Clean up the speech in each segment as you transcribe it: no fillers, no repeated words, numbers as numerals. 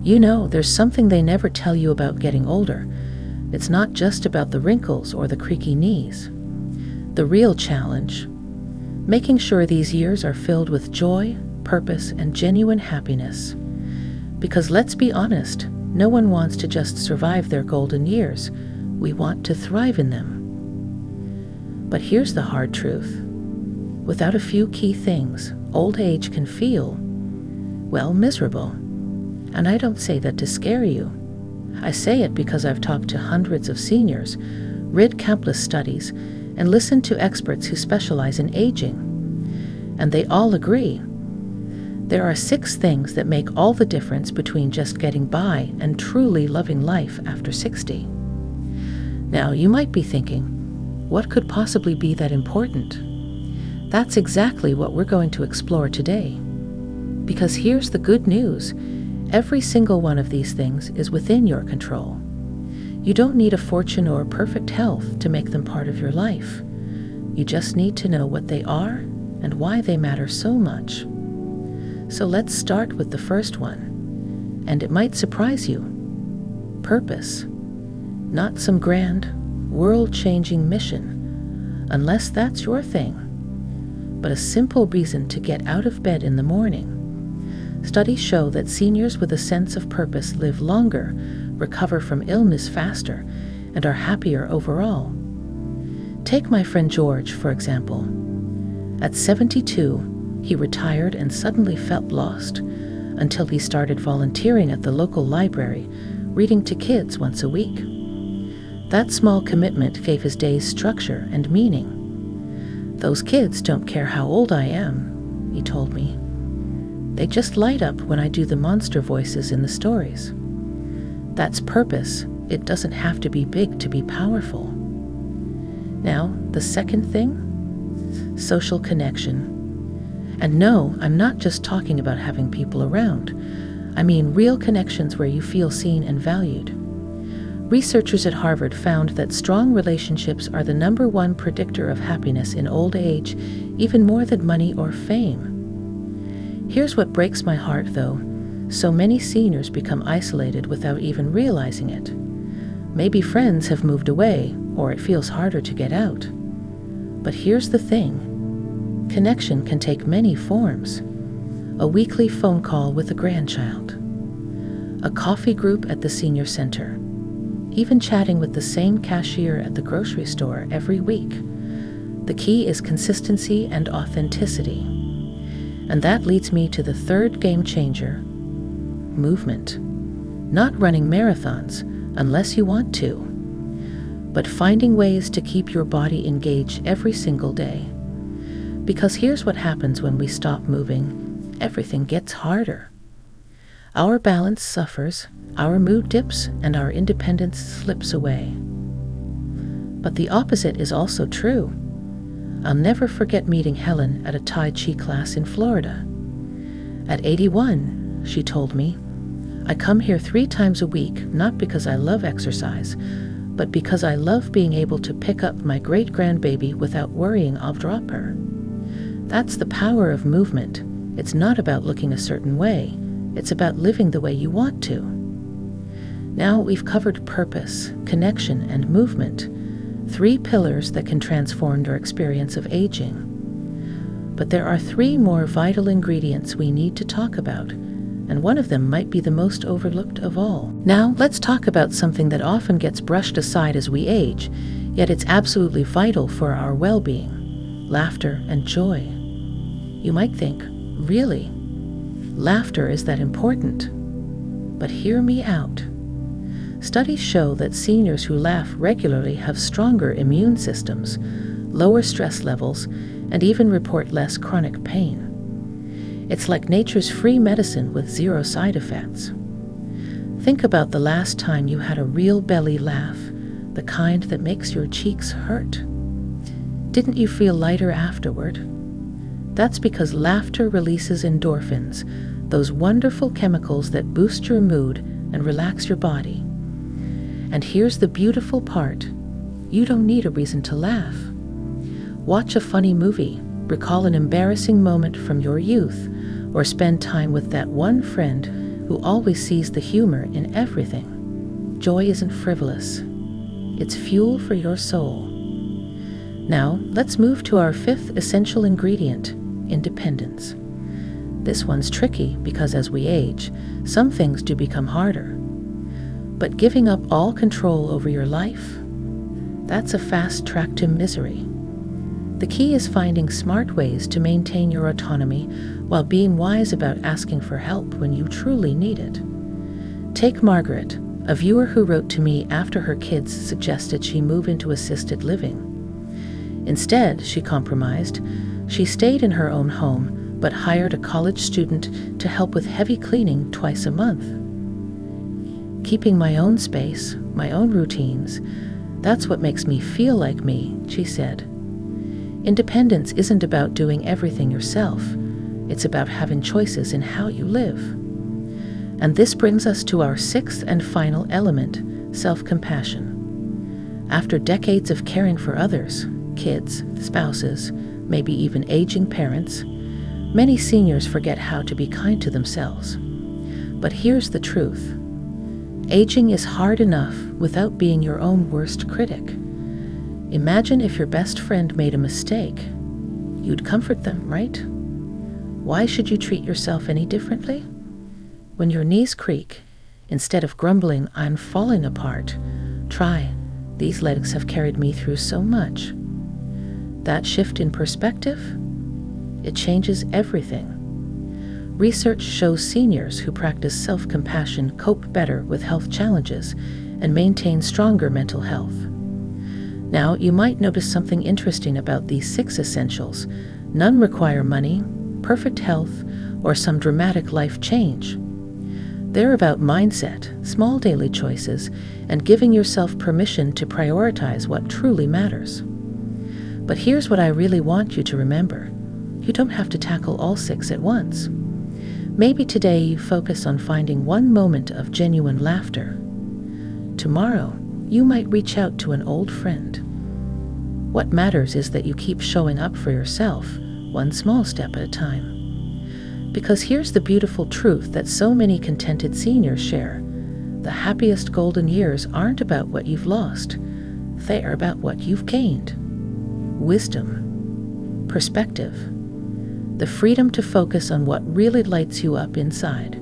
You know, there's something they never tell you about getting older. It's not just about the wrinkles or the creaky knees. The real challenge, making sure these years are filled with joy, purpose, and genuine happiness. Because let's be honest, no one wants to just survive their golden years. We want to thrive in them. But here's the hard truth. Without a few key things, old age can feel, well, miserable. And I don't say that to scare you. I say it because I've talked to hundreds of seniors, read countless studies, and listened to experts who specialize in aging. And they all agree. There are 6 things that make all the difference between just getting by and truly loving life after 60. Now, you might be thinking, what could possibly be that important? That's exactly what we're going to explore today. Because here's the good news. Every single one of these things is within your control. You don't need a fortune or perfect health to make them part of your life. You just need to know what they are and why they matter so much. So let's start with the first one, and it might surprise you. Purpose. Not some grand, world-changing mission, unless that's your thing, but a simple reason to get out of bed in the morning. Studies show that seniors with a sense of purpose live longer, recover from illness faster, and are happier overall. Take my friend George, for example. At 72, he retired and suddenly felt lost until he started volunteering at the local library, reading to kids once a week. That small commitment gave his days structure and meaning. Those kids don't care how old I am, he told me. They just light up when I do the monster voices in the stories. That's purpose. It doesn't have to be big to be powerful. Now, the second thing? Social connection. And no, I'm not just talking about having people around. I mean real connections where you feel seen and valued. Researchers at Harvard found that strong relationships are the #1 predictor of happiness in old age, even more than money or fame. Here's what breaks my heart, though. So many seniors become isolated without even realizing it. Maybe friends have moved away, or it feels harder to get out. But here's the thing. Connection can take many forms. A weekly phone call with a grandchild, a coffee group at the senior center, even chatting with the same cashier at the grocery store every week. The key is consistency and authenticity. And that leads me to the third game changer, movement. Not running marathons, unless you want to, but finding ways to keep your body engaged every single day. Because here's what happens when we stop moving. Everything gets harder. Our balance suffers, our mood dips, and our independence slips away. But the opposite is also true. I'll never forget meeting Helen at a Tai Chi class in Florida. At 81, she told me, I come here 3 times a week, not because I love exercise, but because I love being able to pick up my great-grandbaby without worrying I'll drop her. That's the power of movement. It's not about looking a certain way. It's about living the way you want to. Now we've covered purpose, connection, and movement, 3 pillars that can transform our experience of aging. But there are 3 more vital ingredients we need to talk about, and one of them might be the most overlooked of all. Now, let's talk about something that often gets brushed aside as we age, yet it's absolutely vital for our well-being: laughter and joy. You might think, really? Laughter is that important? But hear me out. Studies show that seniors who laugh regularly have stronger immune systems, lower stress levels, and even report less chronic pain. It's like nature's free medicine with 0 side effects. Think about the last time you had a real belly laugh, the kind that makes your cheeks hurt. Didn't you feel lighter afterward? That's because laughter releases endorphins, those wonderful chemicals that boost your mood and relax your body. And here's the beautiful part. You don't need a reason to laugh. Watch a funny movie, recall an embarrassing moment from your youth, or spend time with that one friend who always sees the humor in everything. Joy isn't frivolous. It's fuel for your soul. Now, let's move to our fifth essential ingredient, independence. This one's tricky because as we age, some things do become harder. But giving up all control over your life, that's a fast track to misery. The key is finding smart ways to maintain your autonomy while being wise about asking for help when you truly need it. Take Margaret, a viewer who wrote to me after her kids suggested she move into assisted living. Instead, she compromised. She stayed in her own home, but hired a college student to help with heavy cleaning twice a month. Keeping my own space, my own routines, that's what makes me feel like me, she said. Independence isn't about doing everything yourself. It's about having choices in how you live. And this brings us to our sixth and final element, self-compassion. After decades of caring for others, kids, spouses, maybe even aging parents, many seniors forget how to be kind to themselves. But here's the truth. Aging is hard enough without being your own worst critic. Imagine if your best friend made a mistake. You'd comfort them, right? Why should you treat yourself any differently? When your knees creak, instead of grumbling, "I'm falling apart," try, "These legs have carried me through so much." That shift in perspective, it changes everything. Research shows seniors who practice self-compassion cope better with health challenges and maintain stronger mental health. Now, you might notice something interesting about these 6 essentials. None require money, perfect health, or some dramatic life change. They're about mindset, small daily choices, and giving yourself permission to prioritize what truly matters. But here's what I really want you to remember. You don't have to tackle all 6 at once. Maybe today you focus on finding one moment of genuine laughter. Tomorrow, you might reach out to an old friend. What matters is that you keep showing up for yourself, one small step at a time. Because here's the beautiful truth that so many contented seniors share. The happiest golden years aren't about what you've lost. They are about what you've gained. Wisdom, perspective, the freedom to focus on what really lights you up inside.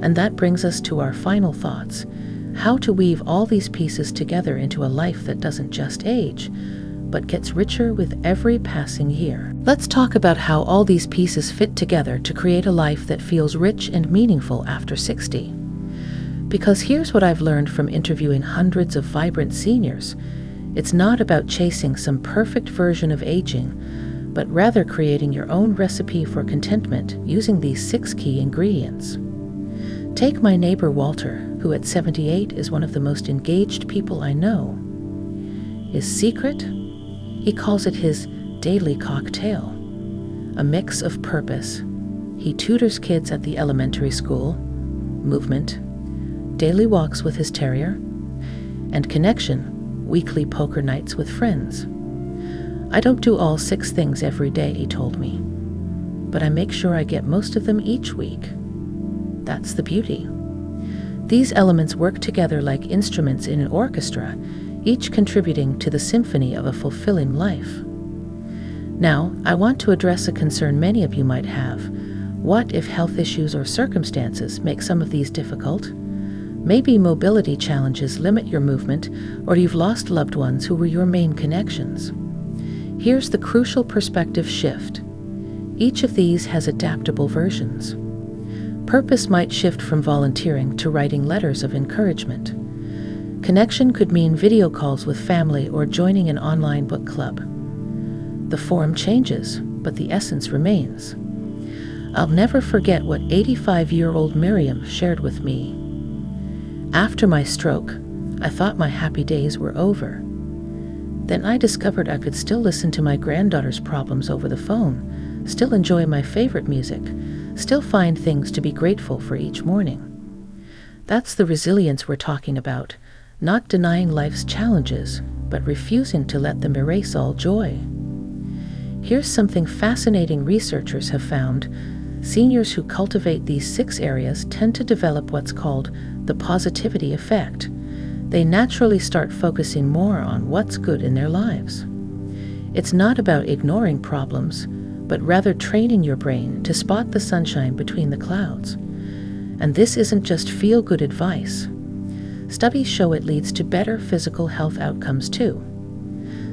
And that brings us to our final thoughts, how to weave all these pieces together into a life that doesn't just age, but gets richer with every passing year. Let's talk about how all these pieces fit together to create a life that feels rich and meaningful after 60. Because here's what I've learned from interviewing hundreds of vibrant seniors. It's not about chasing some perfect version of aging, but rather creating your own recipe for contentment using these 6 key ingredients. Take my neighbor Walter, who at 78 is one of the most engaged people I know. His secret? He calls it his daily cocktail, a mix of purpose. He tutors kids at the elementary school, movement, daily walks with his terrier, and connection, weekly poker nights with friends. I don't do all 6 things every day, he told me, but I make sure I get most of them each week. That's the beauty. These elements work together like instruments in an orchestra, each contributing to the symphony of a fulfilling life. Now, I want to address a concern many of you might have. What if health issues or circumstances make some of these difficult? Maybe mobility challenges limit your movement, or you've lost loved ones who were your main connections. Here's the crucial perspective shift. Each of these has adaptable versions. Purpose might shift from volunteering to writing letters of encouragement. Connection could mean video calls with family or joining an online book club. The form changes, but the essence remains. I'll never forget what 85-year-old Miriam shared with me. After my stroke, I thought my happy days were over. Then I discovered I could still listen to my granddaughter's problems over the phone, still enjoy my favorite music, still find things to be grateful for each morning. That's the resilience we're talking about, not denying life's challenges, but refusing to let them erase all joy. Here's something fascinating researchers have found. Seniors who cultivate these 6 areas tend to develop what's called the positivity effect. They naturally start focusing more on what's good in their lives. It's not about ignoring problems, but rather training your brain to spot the sunshine between the clouds. And this isn't just feel-good advice. Studies show it leads to better physical health outcomes too.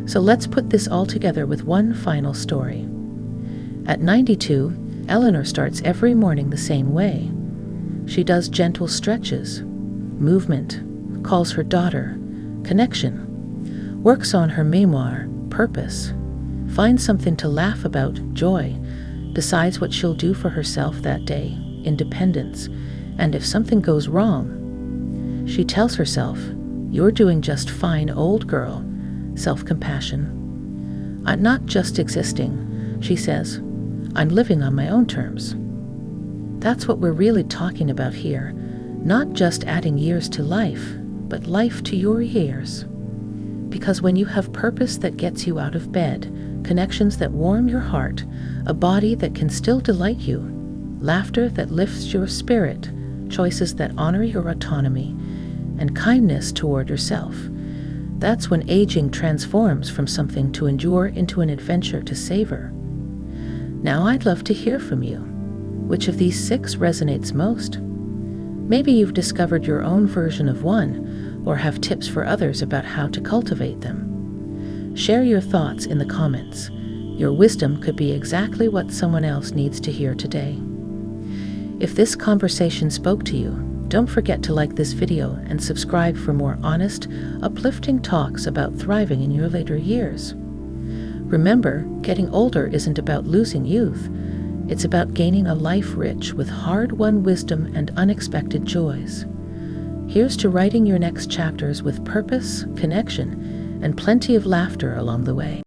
So let's put this all together with one final story. At 92, Eleanor starts every morning the same way. She does gentle stretches, movement, calls her daughter, connection, works on her memoir, purpose, finds something to laugh about, joy, decides what she'll do for herself that day, independence, and if something goes wrong, she tells herself, "You're doing just fine, old girl," self-compassion. "I'm not just existing," she says, "I'm living on my own terms." That's what we're really talking about here, not just adding years to life, but life to your years. Because when you have purpose that gets you out of bed, connections that warm your heart, a body that can still delight you, laughter that lifts your spirit, choices that honor your autonomy, and kindness toward yourself, that's when aging transforms from something to endure into an adventure to savor. Now I'd love to hear from you. Which of these 6 resonates most? Maybe you've discovered your own version of one, or have tips for others about how to cultivate them. Share your thoughts in the comments. Your wisdom could be exactly what someone else needs to hear today. If this conversation spoke to you, don't forget to like this video and subscribe for more honest, uplifting talks about thriving in your later years. Remember, getting older isn't about losing youth. It's about gaining a life rich with hard-won wisdom and unexpected joys. Here's to writing your next chapters with purpose, connection, and plenty of laughter along the way.